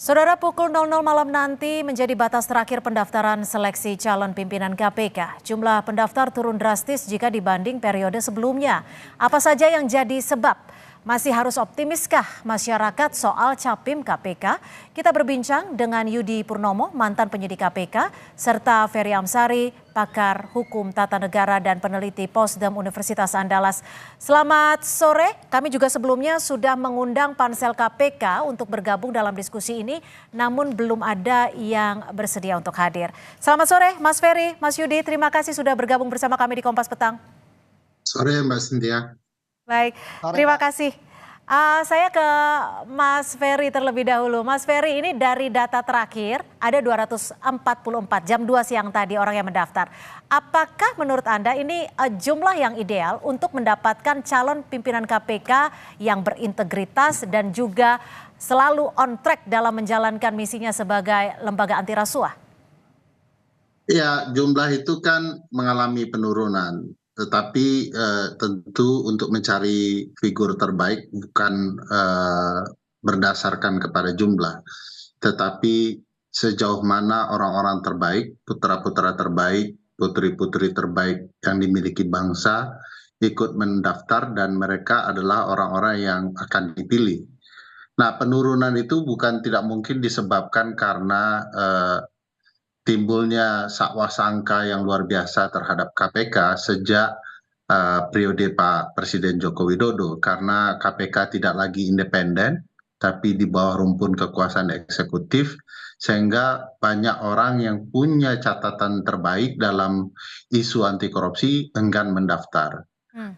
Saudara, pukul 00 malam nanti menjadi batas terakhir pendaftaran seleksi calon pimpinan KPK. Jumlah pendaftar turun drastis jika dibanding periode sebelumnya. Apa saja yang jadi sebab? Masih harus optimiskah masyarakat soal capim KPK? Kita berbincang dengan Yudi Purnomo, mantan penyidik KPK, serta Ferry Amsari, pakar hukum tata negara dan peneliti Posdem Universitas Andalas. Selamat sore, kami juga sebelumnya sudah mengundang pansel KPK untuk bergabung dalam diskusi ini, namun belum ada yang bersedia untuk hadir. Selamat sore Mas Ferry, Mas Yudi, terima kasih sudah bergabung bersama kami di Kompas Petang. Sore Mbak Cynthia. Baik, terima kasih. Saya ke Mas Ferry terlebih dahulu. Mas Ferry, ini dari data terakhir ada 244 jam 2 siang tadi orang yang mendaftar. Apakah menurut Anda ini jumlah yang ideal untuk mendapatkan calon pimpinan KPK yang berintegritas dan juga selalu on track dalam menjalankan misinya sebagai lembaga anti rasuah? Ya, jumlah itu kan mengalami penurunan. Tetapi tentu untuk mencari figur terbaik bukan berdasarkan kepada jumlah. Tetapi sejauh mana orang-orang terbaik, putra-putra terbaik, putri-putri terbaik yang dimiliki bangsa ikut mendaftar dan mereka adalah orang-orang yang akan dipilih. Nah, penurunan itu bukan tidak mungkin disebabkan karena timbulnya sakwa sangka yang luar biasa terhadap KPK sejak periode Pak Presiden Joko Widodo, karena KPK tidak lagi independen tapi di bawah rumpun kekuasaan eksekutif, sehingga banyak orang yang punya catatan terbaik dalam isu anti korupsi enggan mendaftar.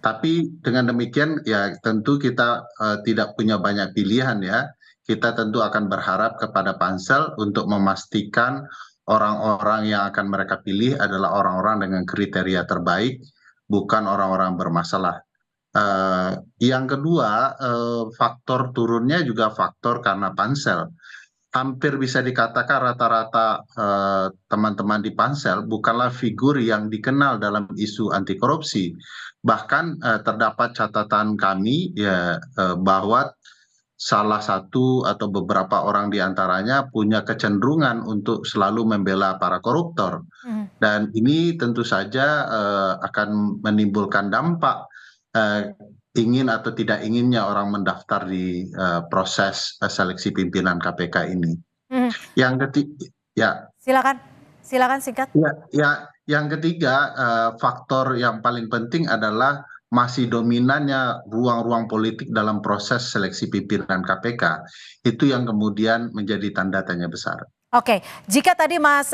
Tapi dengan demikian ya tentu kita tidak punya banyak pilihan ya. Kita tentu akan berharap kepada pansel untuk memastikan orang-orang yang akan mereka pilih adalah orang-orang dengan kriteria terbaik, bukan orang-orang bermasalah. Yang kedua, faktor turunnya juga faktor karena pansel. Hampir bisa dikatakan rata-rata teman-teman di pansel bukanlah figur yang dikenal dalam isu anti korupsi. Bahkan terdapat catatan kami ya bahwa salah satu atau beberapa orang di antaranya punya kecenderungan untuk selalu membela para koruptor. Dan ini tentu saja akan menimbulkan dampak ingin atau tidak inginnya orang mendaftar di proses seleksi pimpinan KPK ini. Yang ketiga, ya. Silakan singkat. Ya, yang ketiga faktor yang paling penting adalah masih dominannya ruang-ruang politik dalam proses seleksi pimpinan KPK. Itu yang kemudian menjadi tanda tanya besar. Oke, jika tadi Mas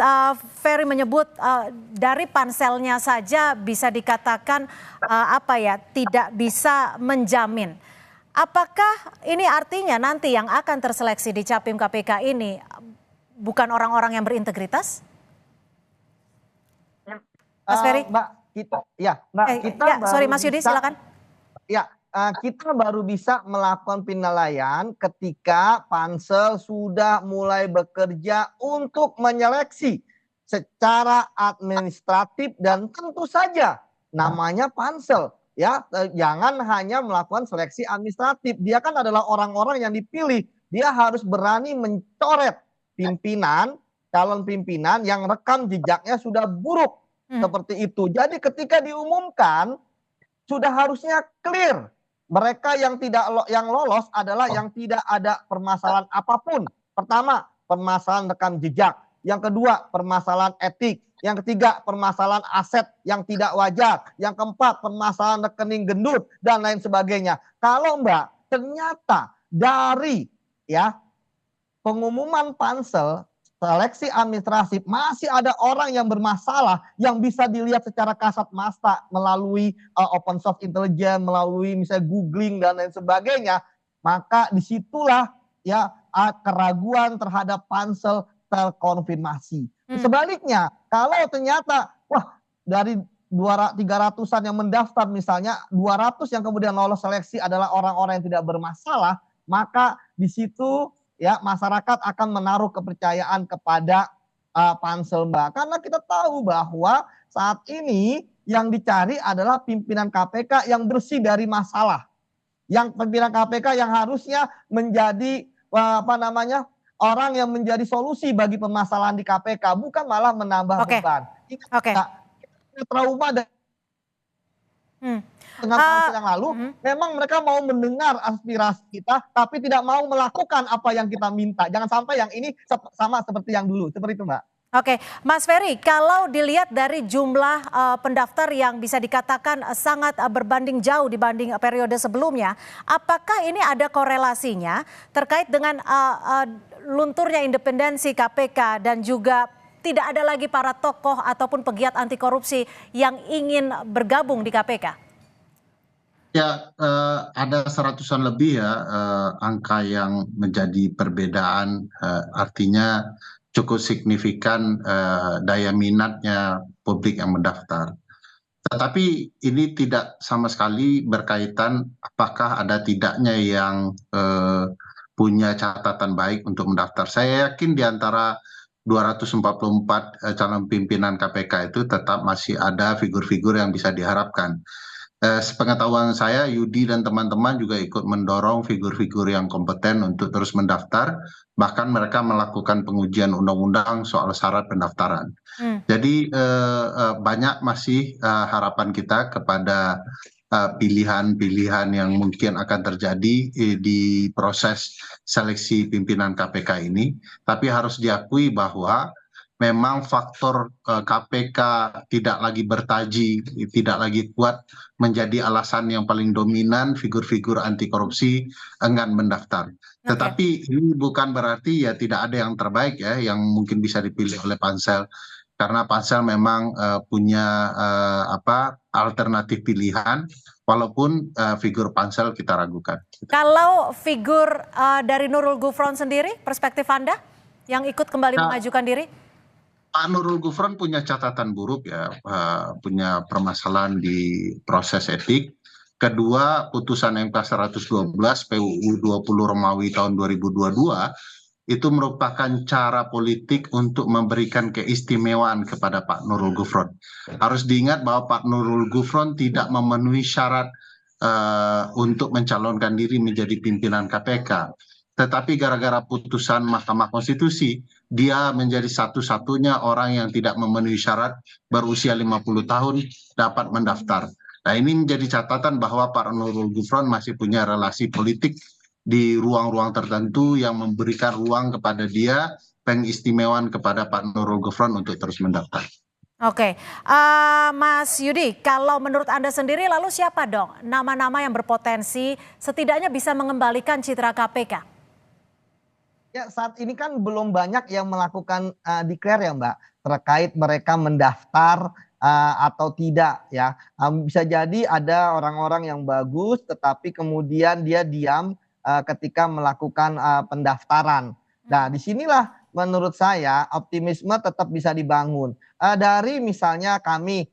Ferry menyebut dari panselnya saja bisa dikatakan tidak bisa menjamin. Apakah ini artinya nanti yang akan terseleksi di Capim KPK ini bukan orang-orang yang berintegritas? Mas Ferry? Sorry Mas Yudi, silakan. Kita baru bisa melakukan penilaian ketika pansel sudah mulai bekerja untuk menyeleksi secara administratif dan tentu saja namanya pansel. Ya, jangan hanya melakukan seleksi administratif. Dia kan adalah orang-orang yang dipilih. Dia harus berani mencoret pimpinan, calon pimpinan yang rekam jejaknya sudah buruk. Seperti itu. Jadi ketika diumumkan sudah harusnya clear. Mereka yang lolos adalah yang tidak ada permasalahan apapun. Pertama, permasalahan rekam jejak. Yang kedua, permasalahan etik. Yang ketiga, permasalahan aset yang tidak wajar. Yang keempat, permasalahan rekening gendut dan lain sebagainya. Kalau Mbak, ternyata dari pengumuman pansel seleksi administratif masih ada orang yang bermasalah yang bisa dilihat secara kasat mata melalui open source intelligence, melalui misalnya googling dan lain sebagainya, maka disitulah keraguan terhadap pansel terkonfirmasi. Sebaliknya, kalau ternyata dari 300-an yang mendaftar misalnya 200 yang kemudian lolos seleksi adalah orang-orang yang tidak bermasalah, maka di situ masyarakat akan menaruh kepercayaan kepada pansel Mbak. Karena kita tahu bahwa saat ini yang dicari adalah pimpinan KPK yang bersih dari masalah. Yang pimpinan KPK yang harusnya menjadi orang yang menjadi solusi bagi permasalahan di KPK, bukan malah menambah Oke. beban. Oke. Kita punya trauma Hmm. dengan pansel yang lalu, memang mereka mau mendengar aspirasi kita, tapi tidak mau melakukan apa yang kita minta. Jangan sampai yang ini sama seperti yang dulu, seperti itu, Mbak. Oke, Mas Ferry, kalau dilihat dari jumlah pendaftar yang bisa dikatakan sangat berbanding jauh dibanding periode sebelumnya, apakah ini ada korelasinya terkait dengan lunturnya independensi KPK dan juga tidak ada lagi para tokoh ataupun pegiat anti korupsi yang ingin bergabung di KPK? Ya, ada seratusan lebih ya angka yang menjadi perbedaan, artinya cukup signifikan daya minatnya publik yang mendaftar. Tetapi ini tidak sama sekali berkaitan apakah ada tidaknya yang punya catatan baik untuk mendaftar. Saya yakin di antara 244 calon pimpinan KPK itu tetap masih ada figur-figur yang bisa diharapkan. Sepengetahuan saya, Yudi dan teman-teman juga ikut mendorong figur-figur yang kompeten untuk terus mendaftar, bahkan mereka melakukan pengujian undang-undang soal syarat pendaftaran. Jadi banyak masih harapan kita kepada pilihan-pilihan yang mungkin akan terjadi di proses seleksi pimpinan KPK ini, tapi harus diakui bahwa memang faktor KPK tidak lagi bertaji, tidak lagi kuat menjadi alasan yang paling dominan figur-figur anti korupsi enggan mendaftar. Tetapi ini bukan berarti ya tidak ada yang terbaik ya yang mungkin bisa dipilih oleh pansel, karena pansel memang punya alternatif pilihan, walaupun figur pansel kita ragukan. Kalau figur dari Nurul Gufron sendiri, perspektif Anda yang ikut kembali mengajukan diri? Pak Nurul Gufron punya catatan buruk ya, punya permasalahan di proses etik. Kedua, putusan MK 112 PUU 20 Romawi tahun 2022 itu merupakan cara politik untuk memberikan keistimewaan kepada Pak Nurul Gufron. Harus diingat bahwa Pak Nurul Gufron tidak memenuhi syarat untuk mencalonkan diri menjadi pimpinan KPK. Tetapi gara-gara putusan Mahkamah Konstitusi, dia menjadi satu-satunya orang yang tidak memenuhi syarat berusia 50 tahun dapat mendaftar. Nah, ini menjadi catatan bahwa Pak Nurul Gufron masih punya relasi politik di ruang-ruang tertentu yang memberikan ruang kepada dia, pengistimewaan kepada Pak Nurul Gufron untuk terus mendaftar. Oke, Mas Yudi, kalau menurut Anda sendiri lalu siapa dong nama-nama yang berpotensi setidaknya bisa mengembalikan citra KPK? Ya, saat ini kan belum banyak yang melakukan declare ya, Mbak, terkait mereka mendaftar atau tidak ya. Bisa jadi ada orang-orang yang bagus tetapi kemudian dia diam ketika melakukan pendaftaran. Nah, disinilah menurut saya optimisme tetap bisa dibangun. Dari misalnya kami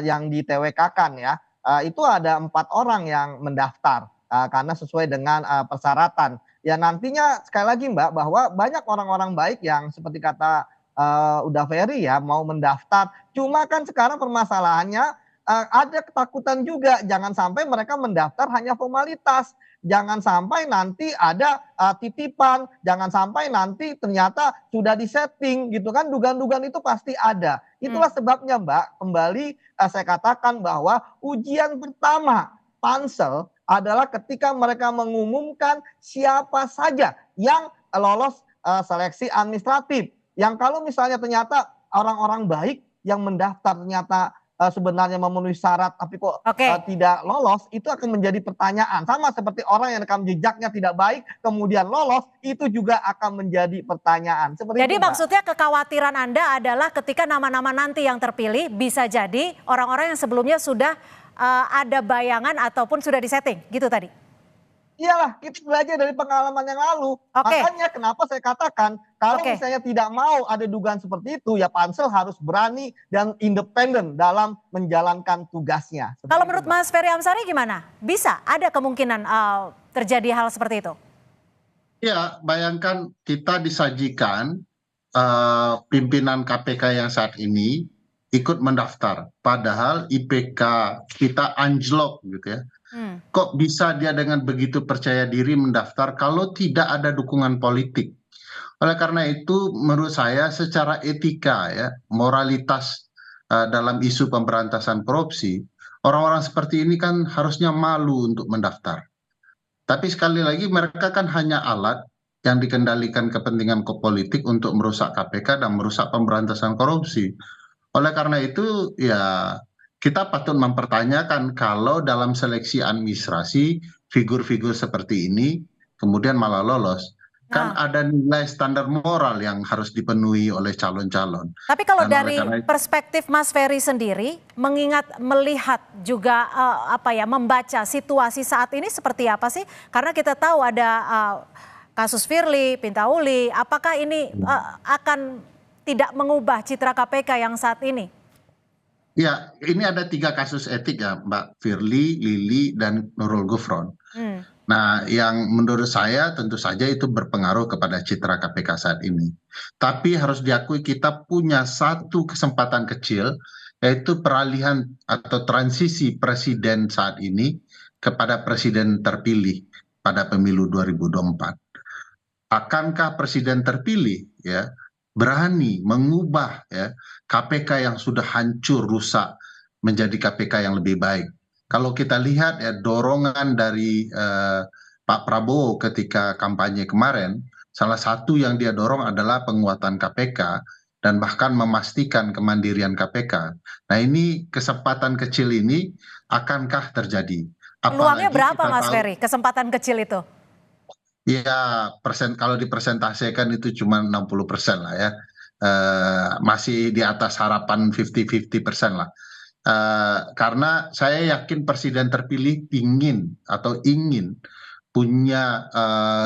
yang di TWK-kan ya, itu ada 4 orang yang mendaftar karena sesuai dengan persyaratan. Ya nantinya sekali lagi Mbak, bahwa banyak orang-orang baik yang seperti kata Uda Ferry ya mau mendaftar. Cuma kan sekarang permasalahannya ada ketakutan juga, jangan sampai mereka mendaftar hanya formalitas. Jangan sampai nanti ada titipan, jangan sampai nanti ternyata sudah disetting gitu kan, dugaan-dugaan itu pasti ada. Itulah sebabnya Mbak, kembali saya katakan bahwa ujian pertama pansel adalah ketika mereka mengumumkan siapa saja yang lolos seleksi administratif. Yang kalau misalnya ternyata orang-orang baik yang mendaftar ternyata sebenarnya memenuhi syarat tapi kok tidak lolos, itu akan menjadi pertanyaan. Sama seperti orang yang rekam jejaknya tidak baik kemudian lolos, itu juga akan menjadi pertanyaan. Jadi maksudnya kekhawatiran Anda adalah ketika nama-nama nanti yang terpilih bisa jadi orang-orang yang sebelumnya sudah ada bayangan ataupun sudah disetting gitu tadi? Iyalah, kita belajar dari pengalaman yang lalu. Makanya kenapa saya katakan kalau misalnya tidak mau ada dugaan seperti itu, ya pansel harus berani dan independen dalam menjalankan tugasnya. Kalau menurut Mas Ferry Amsari gimana? Bisa ada kemungkinan terjadi hal seperti itu? Ya, bayangkan kita disajikan pimpinan KPK yang saat ini ikut mendaftar, padahal IPK kita anjlok gitu ya. Kok bisa dia dengan begitu percaya diri mendaftar kalau tidak ada dukungan politik? Oleh karena itu, menurut saya secara etika ya, moralitas dalam isu pemberantasan korupsi, orang-orang seperti ini kan harusnya malu untuk mendaftar. Tapi sekali lagi mereka kan hanya alat yang dikendalikan kepentingan politik untuk merusak KPK dan merusak pemberantasan korupsi. Oleh karena itu ya kita patut mempertanyakan kalau dalam seleksi administrasi figur-figur seperti ini kemudian malah lolos. Kan Nah, ada nilai standar moral yang harus dipenuhi oleh calon-calon. tapi kalau Dan oleh dari karena itu, perspektif Mas Ferry sendiri, melihat juga membaca situasi saat ini seperti apa sih? Karena kita tahu ada kasus Firly, Pintauli, apakah ini akan tidak mengubah citra KPK yang saat ini? ya ini ada 3 kasus etik ya Mbak Firly, Lili, dan Nurul Gufron. Hmm. Nah, yang menurut saya tentu saja itu berpengaruh kepada citra KPK saat ini. Tapi harus diakui kita punya satu kesempatan kecil, yaitu peralihan atau transisi presiden saat ini kepada presiden terpilih pada pemilu 2024. Akankah presiden terpilih ya berani mengubah ya KPK yang sudah hancur rusak menjadi KPK yang lebih baik? Kalau kita lihat ya dorongan dari Pak Prabowo ketika kampanye kemarin, salah satu yang dia dorong adalah penguatan KPK dan bahkan memastikan kemandirian KPK. Nah, ini kesempatan kecil ini akankah terjadi? Peluangnya Apalagi berapa kita Mas tahu Ferry, kesempatan kecil itu? ya kalau dipresentasikan itu cuma 60% lah ya. Masih di atas harapan 50-50% lah. Karena saya yakin presiden terpilih ingin punya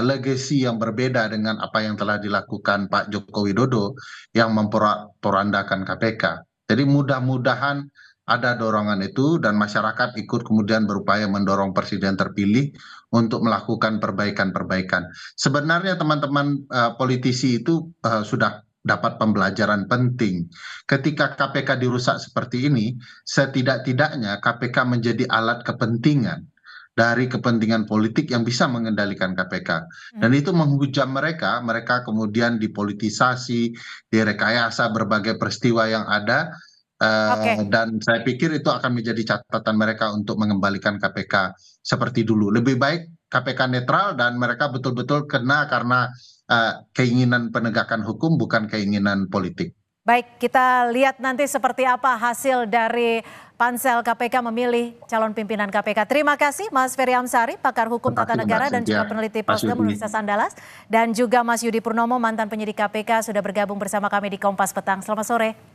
legacy yang berbeda dengan apa yang telah dilakukan Pak Joko Widodo yang memporandakan KPK. Jadi mudah-mudahan ada dorongan itu dan masyarakat ikut kemudian berupaya mendorong presiden terpilih untuk melakukan perbaikan-perbaikan. Sebenarnya teman-teman politisi itu sudah dapat pembelajaran penting. Ketika KPK dirusak seperti ini, setidak-tidaknya KPK menjadi alat kepentingan dari kepentingan politik yang bisa mengendalikan KPK. Dan itu menghujam mereka, mereka kemudian dipolitisasi, direkayasa berbagai peristiwa yang ada, Oke. dan saya pikir itu akan menjadi catatan mereka untuk mengembalikan KPK seperti dulu. Lebih baik KPK netral dan mereka betul-betul kena karena keinginan penegakan hukum bukan keinginan politik. Baik, kita lihat nanti seperti apa hasil dari pansel KPK memilih calon pimpinan KPK. Terima kasih Mas Ferry Amsari, pakar hukum Terima tata kasih Mbak negara dan Cynthia, juga peneliti Mas Posdem Yudi. Universitas Andalas. Dan juga Mas Yudi Purnomo, mantan penyidik KPK, sudah bergabung bersama kami di Kompas Petang. Selamat sore.